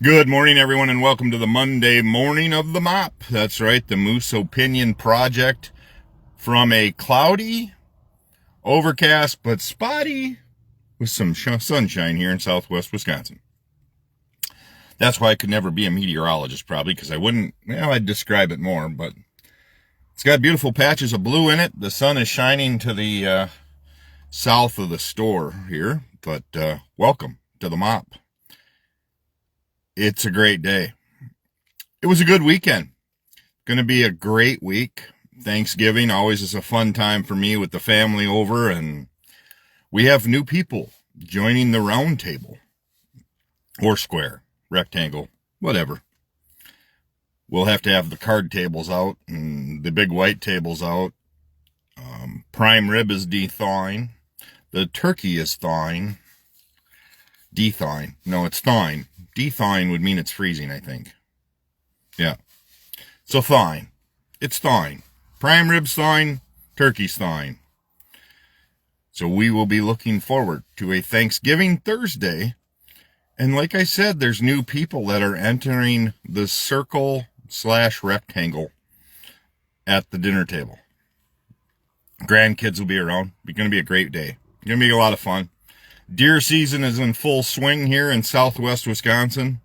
Good morning, everyone, and welcome to the Monday morning of the mop. That's right, the Moose Opinion Project from a cloudy, overcast, but spotty with some sunshine here in southwest Wisconsin. That's why I could never be a meteorologist, probably, because I wouldn't, I'd describe it more, but it's got beautiful patches of blue in it. The sun is shining to the south of the store here, but welcome to the mop. It's a great day. It was a good weekend. Going to be a great week. Thanksgiving always is a fun time for me with the family over, and we have new people joining the round table, or square, rectangle, whatever. We'll have to have the card tables out and the big white tables out. Prime rib is de-thawing. The turkey is thawing. De-thawing. No, it's thawing. De-thawing would mean it's freezing, I think. Yeah. So thawing. It's thawing. Prime rib's thawing. Turkey's thawing. So we will be looking forward to a Thanksgiving Thursday. And like I said, there's new people that are entering the circle/rectangle at the dinner table. Grandkids will be around. It's going to be a great day. It's going to be a lot of fun. Deer season is in full swing here in southwest Wisconsin.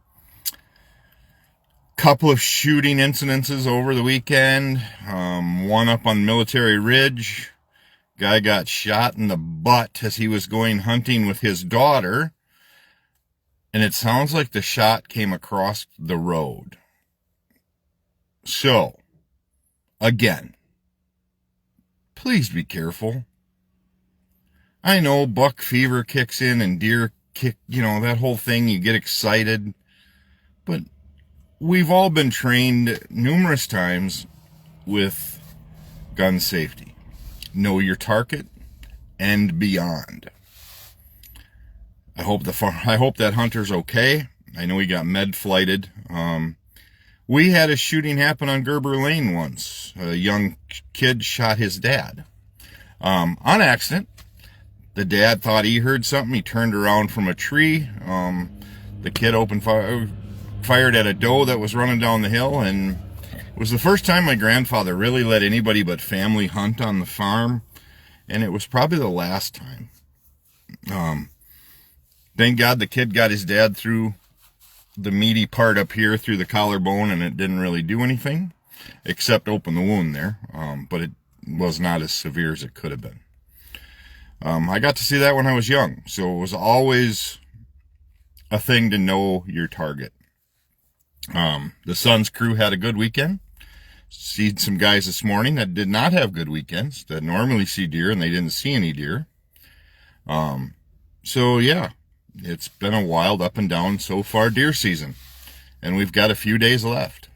Couple of shooting incidences over the weekend. One up on Military Ridge. Guy got shot in the butt as he was going hunting with his daughter. And it sounds like the shot came across the road. So, again, please be careful. I know buck fever kicks in and deer kick, that whole thing, you get excited. But we've all been trained numerous times with gun safety. Know your target and beyond. I hope that hunter's okay. I know he got med flighted. We had a shooting happen on Gerber Lane once. A young kid shot his dad. On accident. The dad thought he heard something. He turned around from a tree. The kid fired at a doe that was running down the hill, and it was the first time my grandfather really let anybody but family hunt on the farm, and it was probably the last time. Thank God the kid got his dad through the meaty part up here through the collarbone, and it didn't really do anything except open the wound there, but it was not as severe as it could have been. I got to see that when I was young, so it was always a thing to know your target. The Suns crew had a good weekend. Seen some guys this morning that did not have good weekends, that normally see deer, and they didn't see any deer. So yeah, it's been a wild up and down so far deer season, and we've got a few days left.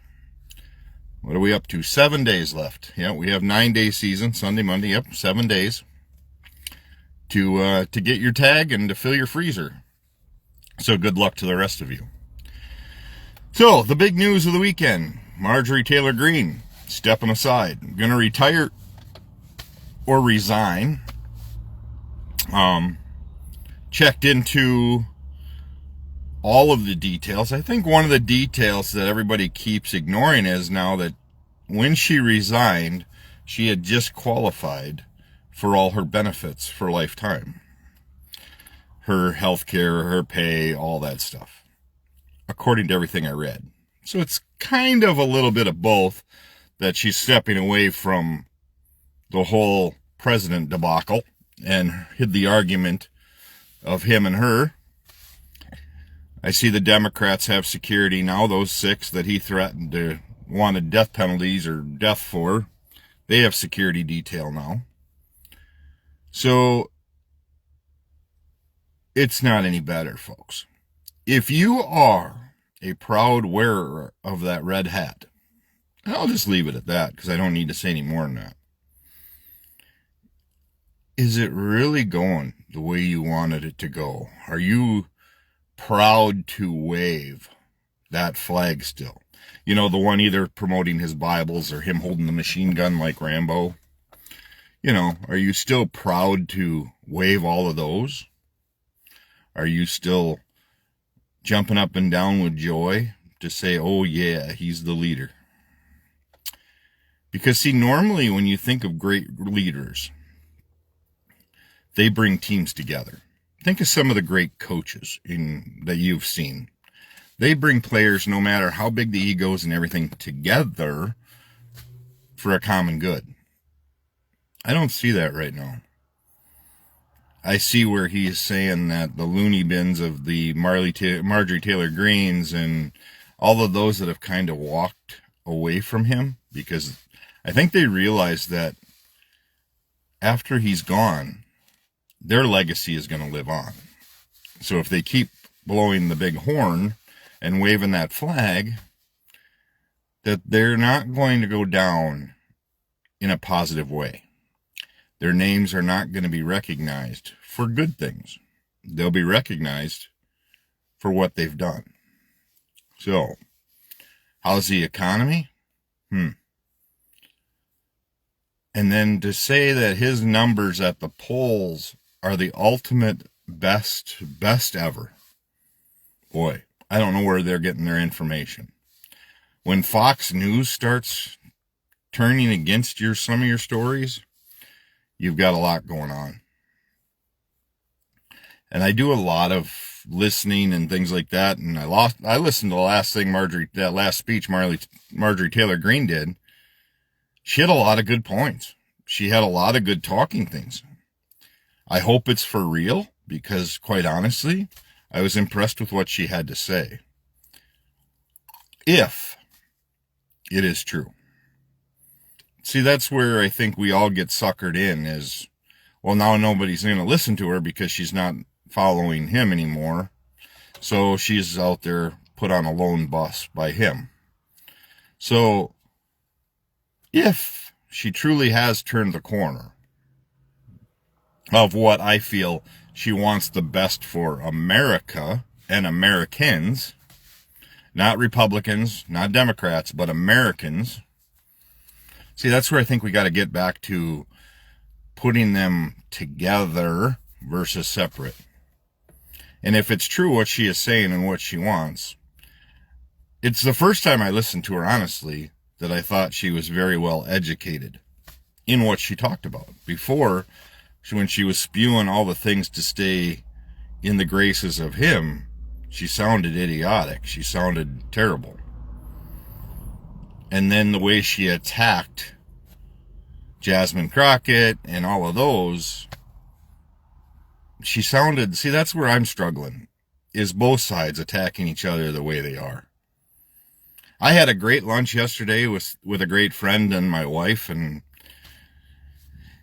What are we up to? 7 days left. Yeah, we have 9-day season, Sunday, Monday, 7 days to get your tag and to fill your freezer. So good luck to the rest of you. So, the big news of the weekend, Marjorie Taylor Greene stepping aside, going to retire or resign. Checked into all of the details. I think one of the details that everybody keeps ignoring is now that when she resigned, she had just qualified for all her benefits for lifetime. Her health care, her pay, all that stuff, according to everything I read. So it's kind of a little bit of both, that she's stepping away from the whole president debacle and hid the argument of him and her. I see the Democrats have security now. Those 6 that he threatened to wanted death penalties or death for, they have security detail now. So it's not any better, folks. If you are a proud wearer of that red hat, I'll just leave it at that because I don't need to say any more than that. Is it really going the way you wanted it to go? Are you proud to wave that flag still? The one either promoting his Bibles or him holding the machine gun like Rambo. Are you still proud to wave all of those? Are you still jumping up and down with joy to say, oh yeah, he's the leader. Because see, normally when you think of great leaders, they bring teams together. Think of some of the great coaches that you've seen. They bring players, no matter how big the egos and everything, together for a common good. I don't see that right now. I see where he's saying that the loony bins of the Marjorie Taylor Greens and all of those that have kind of walked away from him, because I think they realize that after he's gone, their legacy is going to live on. So if they keep blowing the big horn and waving that flag, that they're not going to go down in a positive way. Their names are not going to be recognized for good things. They'll be recognized for what they've done. So, how's the economy? And then to say that his numbers at the polls are the ultimate best ever. Boy, I don't know where they're getting their information. When Fox News starts turning against some of your stories, you've got a lot going on. And I do a lot of listening and things like that, and I listened to the last thing that last speech Marjorie Taylor Greene did. She had a lot of good points. She had a lot of good talking things. I hope it's for real, because quite honestly, I was impressed with what she had to say. If it is true. See, that's where I think we all get suckered in is, well, now nobody's going to listen to her because she's not following him anymore. So she's out there put on a lone bus by him. So if she truly has turned the corner of what I feel she wants the best for America and Americans, not Republicans, not Democrats, but Americans. See, that's where I think we got to get back to putting them together versus separate. And if it's true what she is saying and what she wants, it's the first time I listened to her, honestly, that I thought she was very well educated in what she talked about. Before, when she was spewing all the things to stay in the graces of him, she sounded idiotic. She sounded terrible. And then the way she attacked Jasmine Crockett and all of those, she sounded, see, that's where I'm struggling, is both sides attacking each other the way they are. I had a great lunch yesterday with a great friend and my wife, and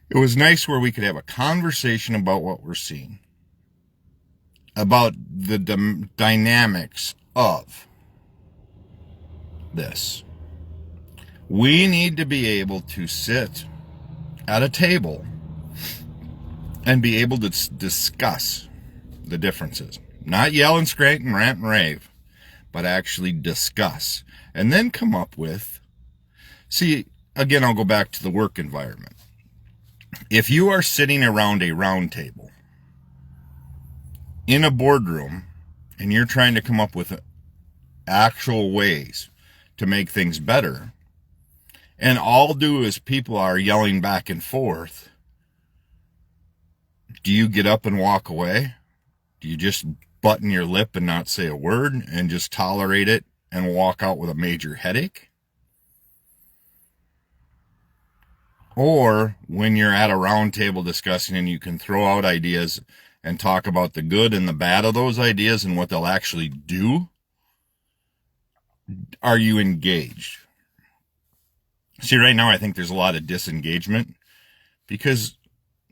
it was nice where we could have a conversation about what we're seeing, about the dynamics of this. We need to be able to sit at a table and be able to discuss the differences. Not yell and scream and rant and rave, but actually discuss. And then come up with, see, again, I'll go back to the work environment. If you are sitting around a round table in a boardroom and you're trying to come up with actual ways to make things better, and all do is people are yelling back and forth, do you get up and walk away? Do you just button your lip and not say a word and just tolerate it and walk out with a major headache? Or when you're at a round table discussing and you can throw out ideas and talk about the good and the bad of those ideas and what they'll actually do, are you engaged? See, right now I think there's a lot of disengagement because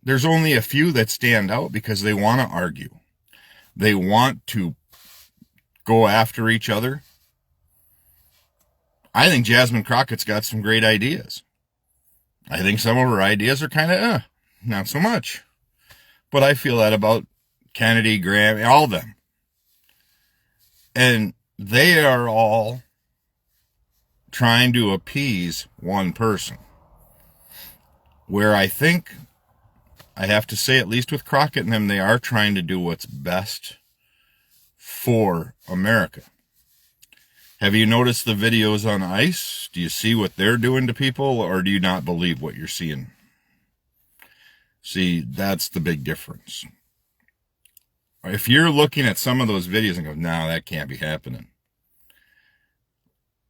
there's only a few that stand out because they want to argue. They want to go after each other. I think Jasmine Crockett's got some great ideas. I think some of her ideas are kind of, not so much. But I feel that about Kennedy, Graham, all of them. And they are all trying to appease one person. Where I think, I have to say, at least with Crockett and them, they are trying to do what's best for America. Have you noticed the videos on ICE? Do you see what they're doing to people, or do you not believe what you're seeing? See, that's the big difference. If you're looking at some of those videos and go, no, that can't be happening.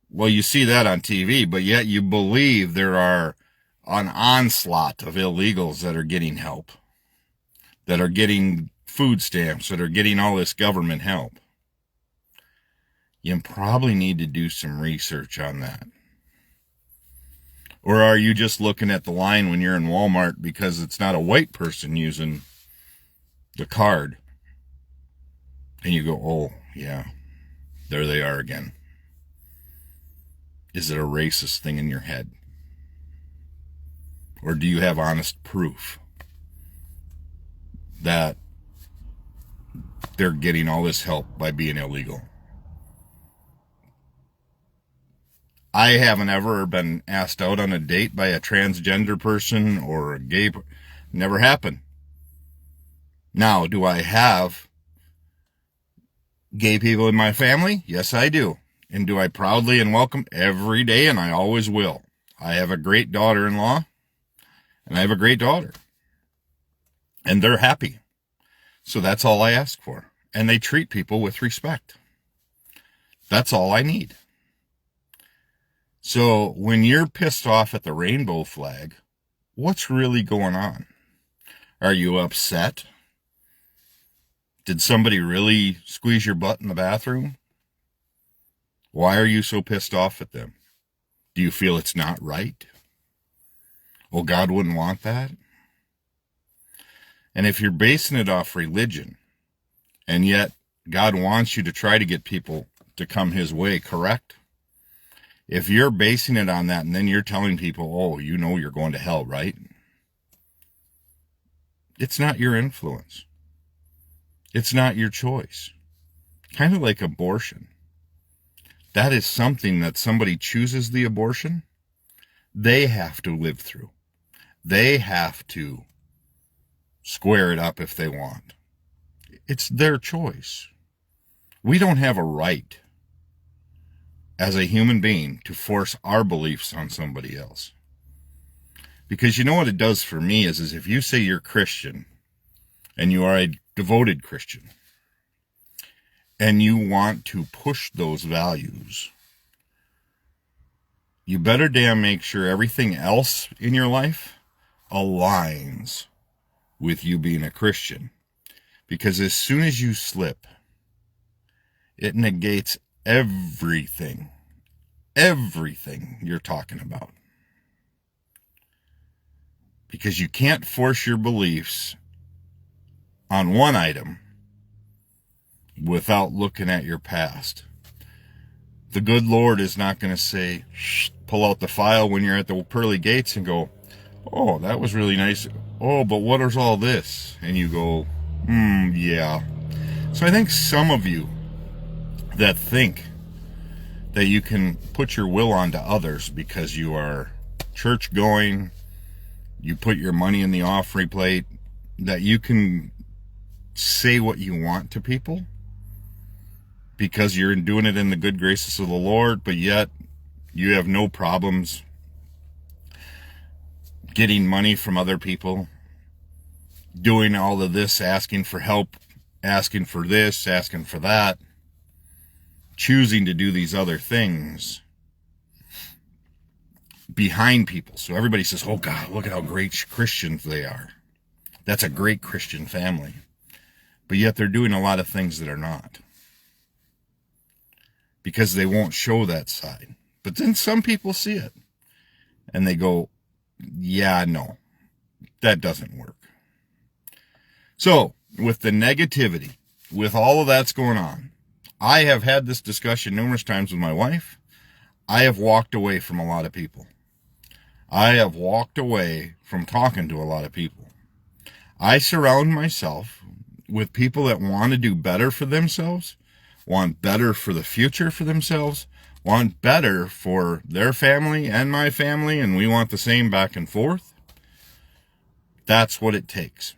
Well, you see that on TV, but yet you believe there are an onslaught of illegals that are getting help, that are getting food stamps, that are getting all this government help. You probably need to do some research on that. Or are you just looking at the line when you're in Walmart because it's not a white person using the card? And you go, oh, yeah, there they are again. Is it a racist thing in your head? Or do you have honest proof that they're getting all this help by being illegal? I haven't ever been asked out on a date by a transgender person or a gay. Never happened. Now, do I have gay people in my family? Yes, I do. And do I proudly and welcome every day, and I always will. I have a great daughter-in-law, and I have a great daughter. And they're happy. So that's all I ask for. And they treat people with respect. That's all I need. So when you're pissed off at the rainbow flag, what's really going on? Are you upset? Did somebody really squeeze your butt in the bathroom? Why are you so pissed off at them? Do you feel it's not right? Well, God wouldn't want that. And if you're basing it off religion, and yet God wants you to try to get people to come his way, correct? If you're basing it on that and then you're telling people, oh, you know you're going to hell, right? It's not your influence. It's not your choice. Kind of like abortion. That is something that somebody chooses the abortion, they have to live through. They have to square it up if they want. It's their choice. We don't have a right as a human being to force our beliefs on somebody else. Because you know what it does for me is if you say you're Christian and you are a devoted Christian and you want to push those values, you better damn make sure everything else in your life aligns with you being a Christian. Because as soon as you slip, it negates everything you're talking about. Because you can't force your beliefs on one item without looking at your past. The good Lord is not going to say, shh, pull out the file when you're at the pearly gates and go, oh, that was really nice. Oh, but what is all this? And you go, yeah. So I think some of you that think that you can put your will onto others because you are church going, you put your money in the offering plate, that you can say what you want to people because you're doing it in the good graces of the Lord, but yet you have no problems getting money from other people, doing all of this, asking for help, asking for this, asking for that, choosing to do these other things behind people. So everybody says, oh God, look at how great Christians they are. That's a great Christian family. But yet they're doing a lot of things that are not. Because they won't show that side. But then some people see it. And they go, yeah, no, that doesn't work. So, with the negativity, with all of that's going on, I have had this discussion numerous times with my wife. I have walked away from a lot of people. I have walked away from talking to a lot of people. I surround myself with people that want to do better for themselves, want better for the future for themselves, want better for their family and my family, and we want the same back and forth. That's what it takes.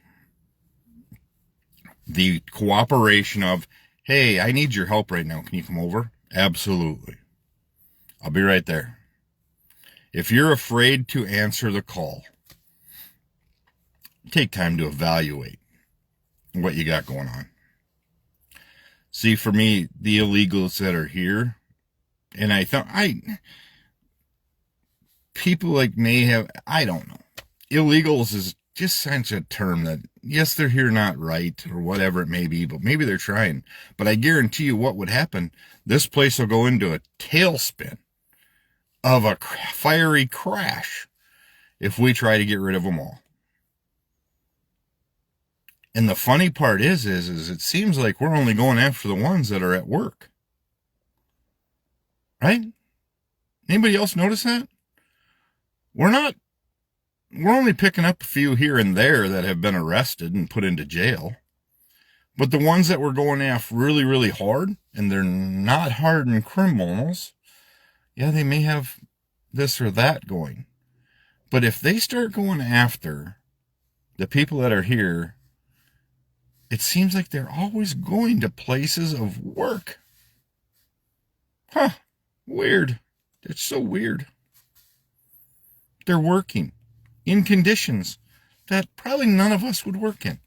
The cooperation of, Hey, I need your help right now. Can you come over? Absolutely. I'll be right there. If you're afraid to answer the call, take time to evaluate what you got going on. See, for me, the illegals that are here, and people like may have, I don't know. Illegals is just such a term that, yes, they're here not right or whatever it may be, but maybe they're trying. But I guarantee you what would happen. This place will go into a tailspin of a fiery crash if we try to get rid of them all. And the funny part is it seems like we're only going after the ones that are at work. Right? Anybody else notice that? We're only picking up a few here and there that have been arrested and put into jail. But the ones that we're going after really, really hard, and they're not hardened criminals, yeah, they may have this or that going. But if they start going after the people that are here, it seems like they're always going to places of work. Huh. Weird. It's so weird. They're working in conditions that probably none of us would work in.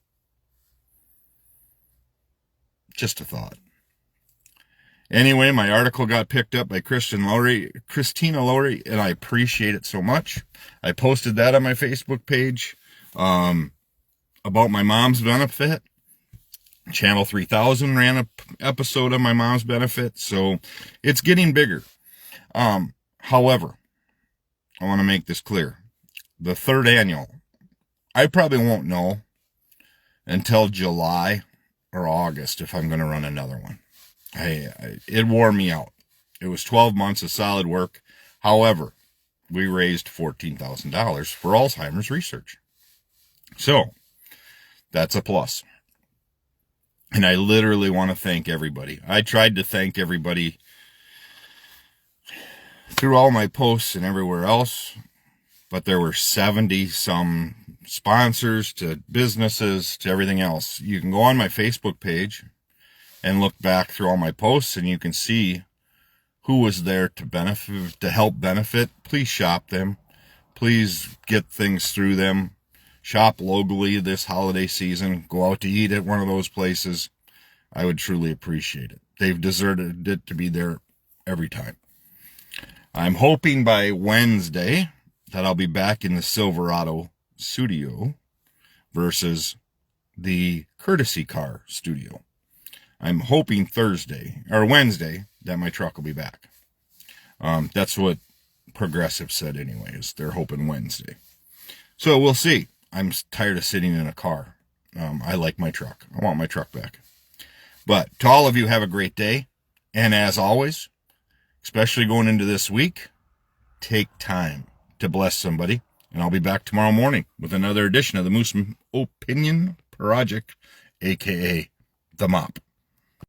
Just a thought. Anyway, my article got picked up by Christina Lowry, and I appreciate it so much. I posted that on my Facebook page about my mom's benefit. Channel 3000 ran an episode of my mom's benefit, so it's getting bigger. However, I want to make this clear. The third annual, I probably won't know until July or August if I'm going to run another one. It wore me out. It was 12 months of solid work. However, we raised $14,000 for Alzheimer's research. So, that's a plus. And I literally want to thank everybody. I tried to thank everybody through all my posts and everywhere else, but there were 70 some sponsors to businesses to everything else. You can go on my Facebook page and look back through all my posts, and you can see who was there to benefit, to help benefit. Please shop them. Please get things through them. Shop locally this holiday season. Go out to eat at one of those places. I would truly appreciate it. They've deserved it to be there every time. I'm hoping by Wednesday that I'll be back in the Silverado studio versus the courtesy car studio. I'm hoping Thursday or Wednesday that my truck will be back. That's what Progressive said anyways. They're hoping Wednesday. So we'll see. I'm tired of sitting in a car. I like my truck. I want my truck back. But to all of you, have a great day. And as always, especially going into this week, take time to bless somebody. And I'll be back tomorrow morning with another edition of the Moose Opinion Project, a.k.a. The Mop.